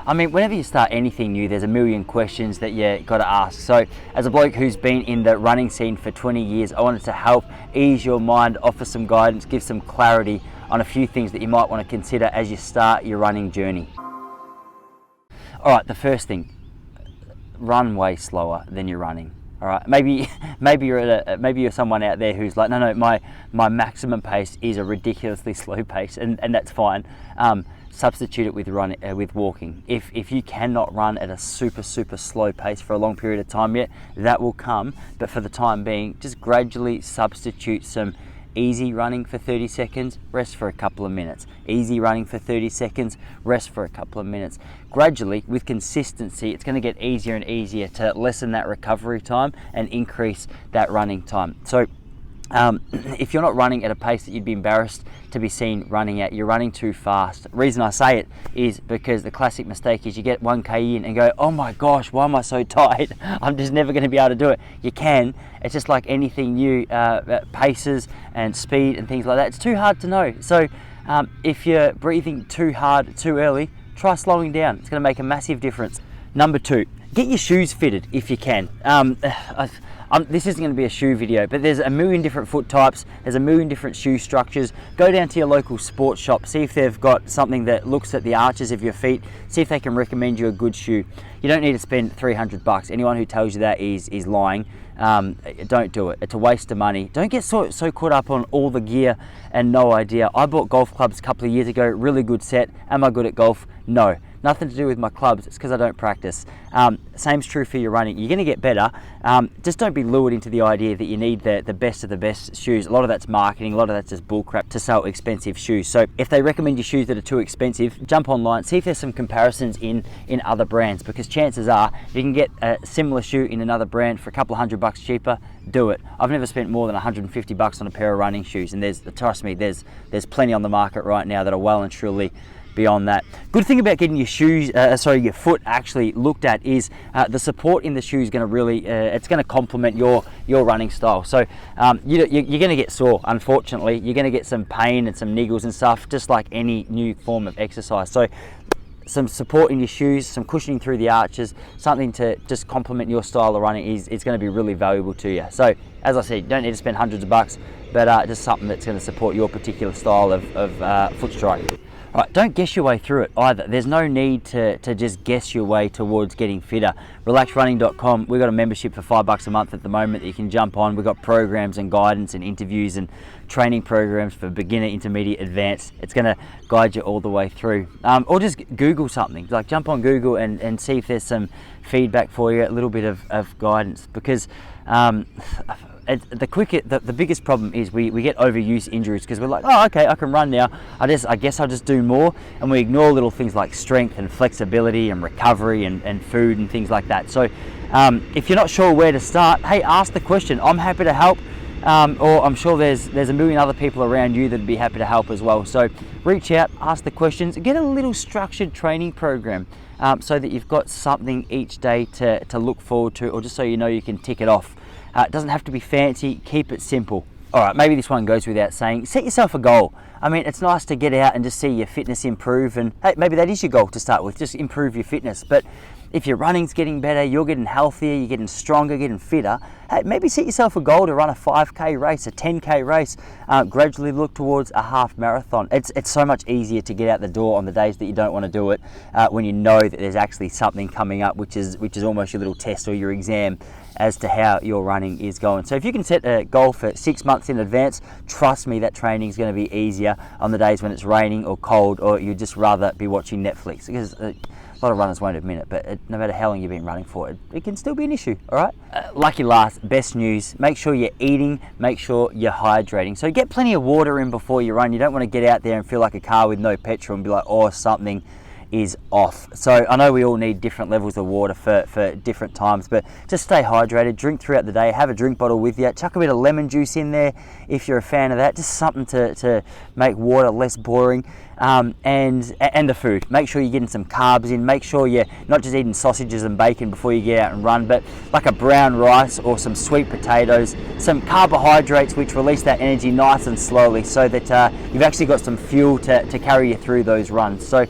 I mean, whenever you start anything new, there's a million questions that you got to ask. So as a bloke who's been in the running scene for 20 years, I wanted to help ease your mind, offer some guidance, give some clarity on a few things that you might want to consider as you start your running journey. All right, the first thing, run way slower than you're running. All right, maybe you're someone out there who's like, no, my maximum pace is a ridiculously slow pace, and that's fine. Substitute it with walking. If you cannot run at a super slow pace for a long period of time yet, that will come. But for the time being, just gradually substitute some easy running for 30 seconds, rest for a couple of minutes. Easy running for 30 seconds, rest for a couple of minutes. Gradually, with consistency, it's going to get easier and easier to lessen that recovery time and increase that running time. So if you're not running at a pace that you'd be embarrassed to be seen running at, you're running too fast. The reason I say it is because the classic mistake is you get 1k in and go, oh my gosh, why am I so tired? I'm just never going to be able to do it. You can. It's just like anything new, paces and speed and things like that. It's too hard to know. So if you're breathing too hard too early, try slowing down. It's going to make a massive difference. Number 2, get your shoes fitted if you can. This isn't going to be a shoe video, but there's a million different foot types, there's a million different shoe structures. Go down to your local sports shop, see if they've got something that looks at the arches of your feet, see if they can recommend you a good shoe. You don't need to spend $300. Anyone who tells you that is lying. Don't do it. It's a waste of money. Don't get so caught up on all the gear and no idea. I bought golf clubs a couple of years ago, really good set. Am I good at golf? No. Nothing to do with my clubs, it's because I don't practice. Same's true for your running. You're going to get better. Just don't be lured into the idea that you need the best of the best shoes. A lot of that's marketing, a lot of that's just bullcrap to sell expensive shoes. So if they recommend you shoes that are too expensive, jump online, see if there's some comparisons in other brands, because chances are you can get a similar shoe in another brand for a couple of $100 cheaper. Do it. I've never spent more than $150 on a pair of running shoes, and trust me, there's plenty on the market right now that are well and truly beyond that. Good thing about getting your shoes, your foot actually looked at is the support in the shoe is going to really, it's going to complement your running style. So you're going to get sore, unfortunately. You're going to get some pain and some niggles and stuff, just like any new form of exercise. So some support in your shoes, some cushioning through the arches, something to just complement your style of running is going to be really valuable to you. So as I said, you don't need to spend hundreds of bucks, but just something that's going to support your particular style of foot strike. All right, don't guess your way through it either. There's no need to just guess your way towards getting fitter. Relaxrunning.com, we've got a membership for $5 a month at the moment that you can jump on. We've got programs and guidance and interviews and training programs for beginner, intermediate, advanced. It's going to guide you all the way through. Or just Google something, like jump on Google and see if there's some feedback for you, a little bit of guidance, because the biggest problem is we get overuse injuries because we're like, oh, okay, I can run now. I guess I'll just do more, and we ignore little things like strength and flexibility and recovery and food and things like that. So if you're not sure where to start, hey, ask the question. I'm happy to help, or I'm sure there's a million other people around you that'd be happy to help as well. So reach out, ask the questions, get a little structured training program so that you've got something each day to look forward to, or just so you know you can tick it off. It doesn't have to be fancy, keep it simple. All right, maybe this one goes without saying, set yourself a goal. I mean, it's nice to get out and just see your fitness improve, and hey, maybe that is your goal to start with, just improve your fitness. But if your running's getting better, you're getting healthier, you're getting stronger, getting fitter, hey, maybe set yourself a goal to run a 5K race, a 10K race, gradually look towards a half marathon. It's so much easier to get out the door on the days that you don't want to do it when you know that there's actually something coming up, which is almost your little test or your exam as to how your running is going. So if you can set a goal for 6 months in advance, trust me, that training is going to be easier on the days when it's raining or cold, or you'd just rather be watching Netflix, because a lot of runners won't admit it, but no matter how long you've been running for, it can still be an issue. All right, lucky last, best news, make sure you're eating, make sure you're hydrating. So get plenty of water in before you run. You don't want to get out there and feel like a car with no petrol and be like, oh, something is off. So I know we all need different levels of water for different times, but just stay hydrated, drink throughout the day, have a drink bottle with you, chuck a bit of lemon juice in there if you're a fan of that, just something to make water less boring. And the food, make sure you're getting some carbs in, make sure you're not just eating sausages and bacon before you get out and run, but like a brown rice or some sweet potatoes, some carbohydrates which release that energy nice and slowly, so that you've actually got some fuel to carry you through those runs. So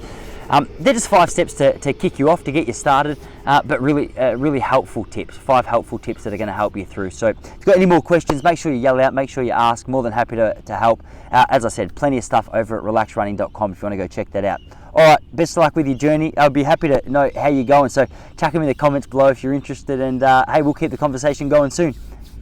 They're just 5 steps to kick you off, to get you started, but really helpful tips, 5 helpful tips that are going to help you through. So if you've got any more questions, make sure you yell out, make sure you ask. More than happy to help. As I said, plenty of stuff over at relaxrunning.com if you want to go check that out. All right, best of luck with your journey. I'll be happy to know how you're going, so chuck them in the comments below if you're interested, and hey, we'll keep the conversation going soon.